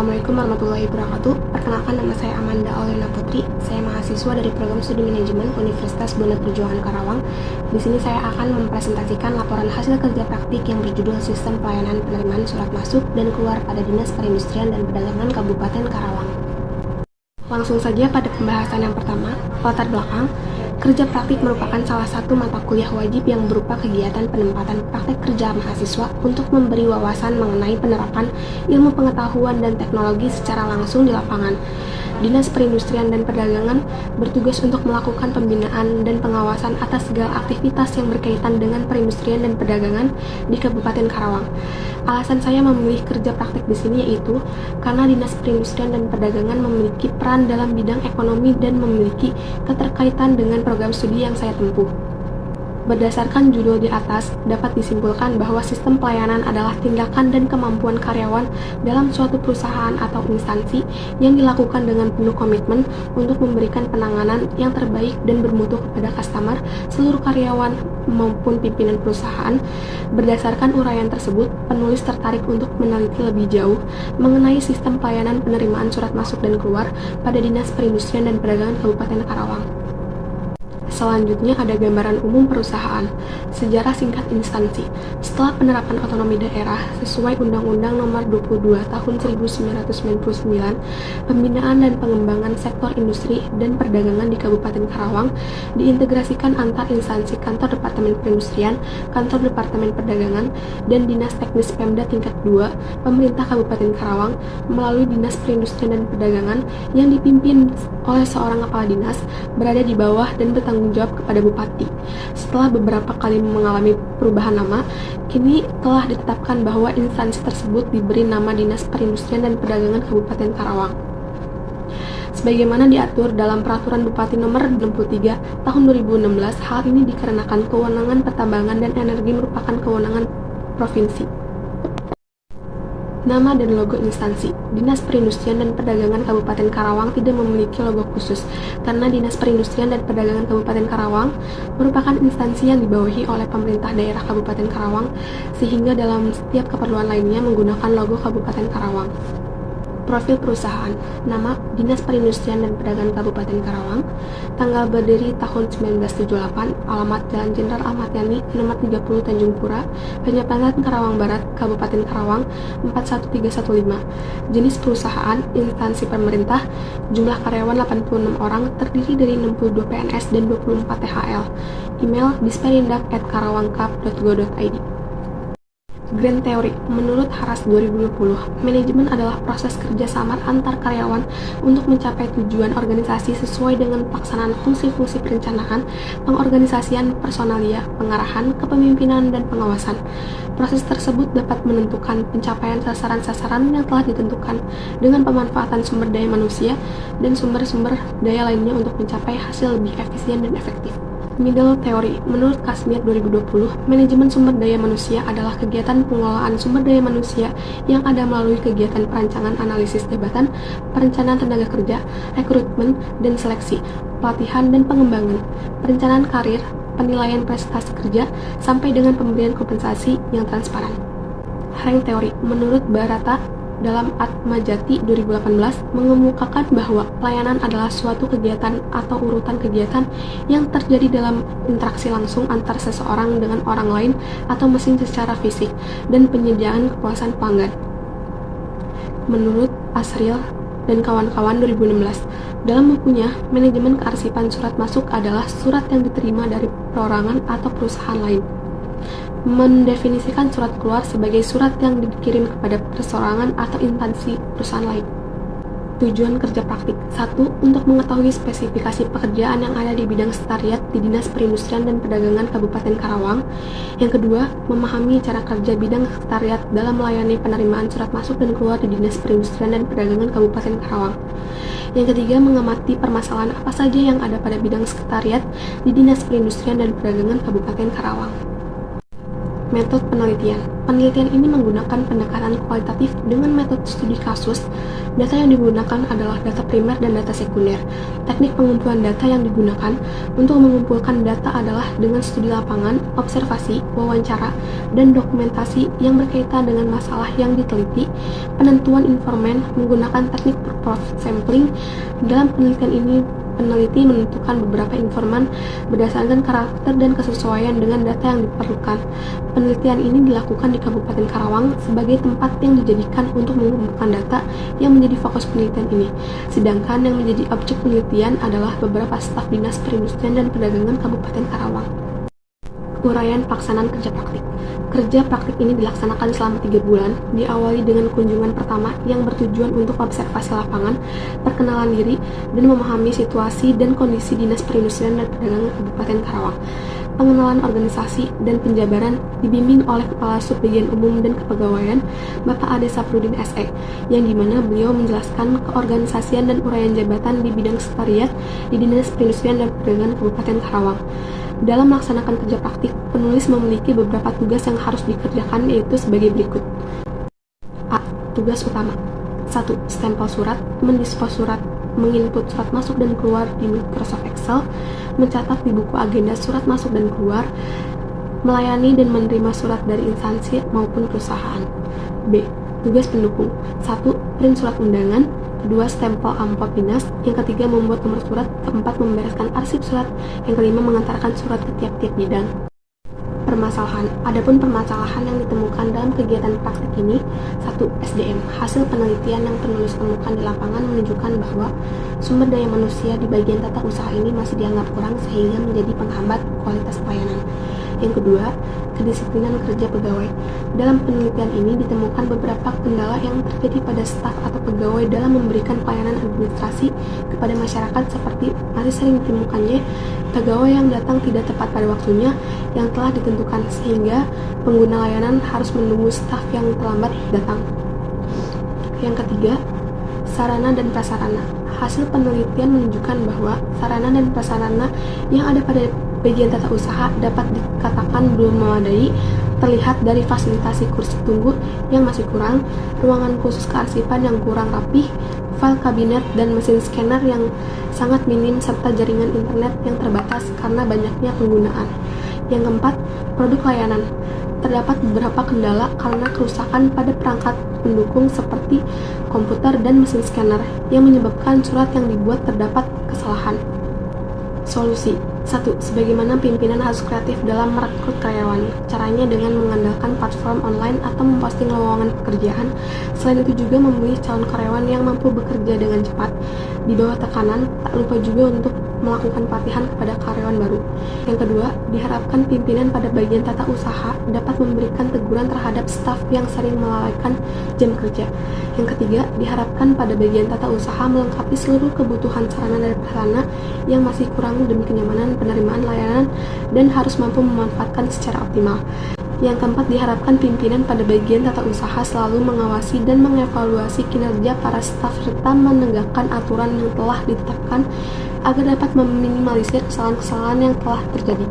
Assalamualaikum warahmatullahi wabarakatuh. Perkenalkan, nama saya Amanda Aulina Putri. Saya mahasiswa dari Program Studi Manajemen Universitas Bunda Perjuangan Karawang. Di sini saya akan mempresentasikan laporan hasil kerja praktik yang berjudul Sistem Pelayanan Penerimaan Surat Masuk dan Keluar pada Dinas Perindustrian dan Perdagangan Kabupaten Karawang. Langsung saja pada pembahasan yang pertama, latar belakang. Kerja praktik merupakan salah satu mata kuliah wajib yang berupa kegiatan penempatan praktek kerja mahasiswa untuk memberi wawasan mengenai penerapan ilmu pengetahuan dan teknologi secara langsung di lapangan. Dinas Perindustrian dan Perdagangan bertugas untuk melakukan pembinaan dan pengawasan atas segala aktivitas yang berkaitan dengan perindustrian dan perdagangan di Kabupaten Karawang. Alasan saya memilih kerja praktik di sini yaitu karena Dinas Perindustrian dan Perdagangan memiliki peran dalam bidang ekonomi dan memiliki keterkaitan dengan program studi yang saya tempuh. Berdasarkan judul di atas, dapat disimpulkan bahwa sistem pelayanan adalah tindakan dan kemampuan karyawan dalam suatu perusahaan atau instansi yang dilakukan dengan penuh komitmen untuk memberikan penanganan yang terbaik dan bermutu kepada customer, seluruh karyawan maupun pimpinan perusahaan. Berdasarkan uraian tersebut, penulis tertarik untuk meneliti lebih jauh mengenai sistem pelayanan penerimaan surat masuk dan keluar pada Dinas Perindustrian dan Perdagangan Kabupaten Karawang. Selanjutnya ada gambaran umum perusahaan. Sejarah singkat instansi. Setelah penerapan otonomi daerah sesuai Undang-Undang Nomor 22 Tahun 1999, pembinaan dan pengembangan sektor industri dan perdagangan di Kabupaten Karawang diintegrasikan antar instansi Kantor Departemen Perindustrian, Kantor Departemen Perdagangan, dan Dinas Teknis Pemda tingkat 2 Pemerintah Kabupaten Karawang melalui Dinas Perindustrian dan Perdagangan yang dipimpin oleh seorang kepala dinas berada di bawah dan bertanggung jawab kepada Bupati. Setelah beberapa kali mengalami perubahan nama, kini telah ditetapkan bahwa instansi tersebut diberi nama Dinas Perindustrian dan Perdagangan Kabupaten Karawang. Sebagaimana diatur dalam Peraturan Bupati Nomor 63 Tahun 2016, hal ini dikarenakan kewenangan pertambangan dan energi merupakan kewenangan provinsi. Nama dan logo instansi. Dinas Perindustrian dan Perdagangan Kabupaten Karawang tidak memiliki logo khusus, karena Dinas Perindustrian dan Perdagangan Kabupaten Karawang merupakan instansi yang dibawahi oleh pemerintah daerah Kabupaten Karawang, sehingga dalam setiap keperluan lainnya menggunakan logo Kabupaten Karawang. Profil perusahaan. Nama Dinas Perindustrian dan Perdagangan Kabupaten Karawang. Tanggal berdiri tahun 1978. Alamat Jalan Jenderal Ahmad Yani, Nomor 30 Tanjung Pura, Penyambatan Karawang Barat, Kabupaten Karawang 41315. Jenis perusahaan instansi pemerintah. Jumlah karyawan 86 orang, terdiri dari 62 PNS dan 24 THL. Email disperindak@karawangkap.go.id. Grand Theory. Menurut Haras 2020, manajemen adalah proses kerja samar antar karyawan untuk mencapai tujuan organisasi sesuai dengan pelaksanaan fungsi-fungsi perencanaan, pengorganisasian personalia, pengarahan, kepemimpinan, dan pengawasan. Proses tersebut dapat menentukan pencapaian sasaran-sasaran yang telah ditentukan dengan pemanfaatan sumber daya manusia dan sumber-sumber daya lainnya untuk mencapai hasil lebih efisien dan efektif. Middle Theory. Menurut Kasmir 2020, manajemen sumber daya manusia adalah kegiatan pengelolaan sumber daya manusia yang ada melalui kegiatan perancangan analisis jabatan, perencanaan tenaga kerja, rekrutmen dan seleksi, pelatihan dan pengembangan, perencanaan karir, penilaian prestasi kerja, sampai dengan pemberian kompensasi yang transparan. Rank Theory. Menurut Barata dalam Atmajati 2018 mengemukakan bahwa pelayanan adalah suatu kegiatan atau urutan kegiatan yang terjadi dalam interaksi langsung antar seseorang dengan orang lain atau mesin secara fisik dan penyediaan kepuasan pelanggan. Menurut Asriel dan kawan-kawan 2016, dalam bukunya, manajemen kearsipan surat masuk adalah surat yang diterima dari perorangan atau perusahaan lain. Mendefinisikan surat keluar sebagai surat yang dikirim kepada perseorangan atau instansi perusahaan lain. Tujuan kerja praktik. 1. Untuk mengetahui spesifikasi pekerjaan yang ada di bidang sekretariat di Dinas Perindustrian dan Perdagangan Kabupaten Karawang. Yang kedua, memahami cara kerja bidang sekretariat dalam melayani penerimaan surat masuk dan keluar di Dinas Perindustrian dan Perdagangan Kabupaten Karawang. Yang ketiga, mengamati permasalahan apa saja yang ada pada bidang sekretariat di Dinas Perindustrian dan Perdagangan Kabupaten Karawang. Metode penelitian. Penelitian ini menggunakan pendekatan kualitatif dengan metode studi kasus. Data yang digunakan adalah data primer dan data sekunder. Teknik pengumpulan data yang digunakan untuk mengumpulkan data adalah dengan studi lapangan, observasi, wawancara, dan dokumentasi yang berkaitan dengan masalah yang diteliti. Penentuan informan menggunakan teknik profit sampling. Dalam penelitian ini, peneliti menentukan beberapa informan berdasarkan karakter dan kesesuaian dengan data yang diperlukan. Penelitian ini dilakukan di Kabupaten Karawang sebagai tempat yang dijadikan untuk mengumpulkan data yang menjadi fokus penelitian ini. Sedangkan yang menjadi objek penelitian adalah beberapa staf Dinas Perindustrian dan Perdagangan Kabupaten Karawang. Uraian pelaksanaan kerja praktik. Kerja praktik ini dilaksanakan selama 3 bulan, diawali dengan kunjungan pertama yang bertujuan untuk observasi lapangan, perkenalan diri, dan memahami situasi dan kondisi Dinas Perindustrian dan Perdagangan Kabupaten Karawang. Pengenalan organisasi dan penjabaran dibimbing oleh Kepala Subbagian Umum dan Kepegawaian, Bapak Ade Saprudin SE, yang dimana beliau menjelaskan keorganisasian dan uraian jabatan di bidang sekretariat di Dinas Perindustrian dan Perdagangan Kabupaten Karawang. Dalam melaksanakan kerja praktik, penulis memiliki beberapa tugas yang harus dikerjakan, yaitu sebagai berikut. A. Tugas utama. 1. Stempel surat, mendispos surat, menginput surat masuk dan keluar di Microsoft Excel, mencatat di buku agenda surat masuk dan keluar, melayani dan menerima surat dari instansi maupun perusahaan. B. Tugas pendukung. 1. Print surat undangan. 2. Stempel amplop dinas. Yang ketiga, membuat nomor surat. Keempat, membereskan arsip surat. Yang kelima, mengantarkan surat ke tiap-tiap bidang. Permasalahan. Adapun permasalahan yang ditemukan dalam kegiatan praktik ini, 1. SDM. Hasil penelitian yang penulis temukan di lapangan menunjukkan bahwa sumber daya manusia di bagian tata usaha ini masih dianggap kurang sehingga menjadi penghambat kualitas pelayanan. Yang kedua, kedisiplinan kerja pegawai. Dalam penelitian ini ditemukan beberapa kendala yang terjadi pada staf atau pegawai dalam memberikan pelayanan administrasi kepada masyarakat, seperti masih sering ditemukannya pegawai yang datang tidak tepat pada waktunya yang telah ditentukan, sehingga pengguna layanan harus menunggu staf yang terlambat datang. Yang ketiga, sarana dan prasarana. Hasil penelitian menunjukkan bahwa sarana dan prasarana yang ada pada bagian tata usaha dapat dikatakan belum memadai, terlihat dari fasilitasi kursi tunggu yang masih kurang, ruangan khusus kearsipan yang kurang rapih, file kabinet dan mesin scanner yang sangat minim, serta jaringan internet yang terbatas karena banyaknya penggunaan. Yang keempat, produk layanan. Terdapat beberapa kendala karena kerusakan pada perangkat pendukung seperti komputer dan mesin scanner yang menyebabkan surat yang dibuat terdapat kesalahan. Solusi. 1. Sebagaimana pimpinan harus kreatif dalam merekrut karyawan. Caranya dengan mengandalkan platform online atau memposting lowongan pekerjaan. Selain itu juga memilih calon karyawan yang mampu bekerja dengan cepat. Di bawah tekanan, tak lupa juga untuk melakukan pelatihan kepada karyawan baru. Yang kedua, diharapkan pimpinan pada bagian tata usaha dapat memberikan teguran terhadap staf yang sering melalaikan jam kerja. Yang ketiga, diharapkan pada bagian tata usaha melengkapi seluruh kebutuhan sarana dan prasarana yang masih kurang demi kenyamanan penerimaan layanan dan harus mampu memanfaatkan secara optimal. Yang keempat, diharapkan pimpinan pada bagian tata usaha selalu mengawasi dan mengevaluasi kinerja para staf serta menegakkan aturan yang telah ditetapkan agar dapat meminimalisir kesalahan-kesalahan yang telah terjadi.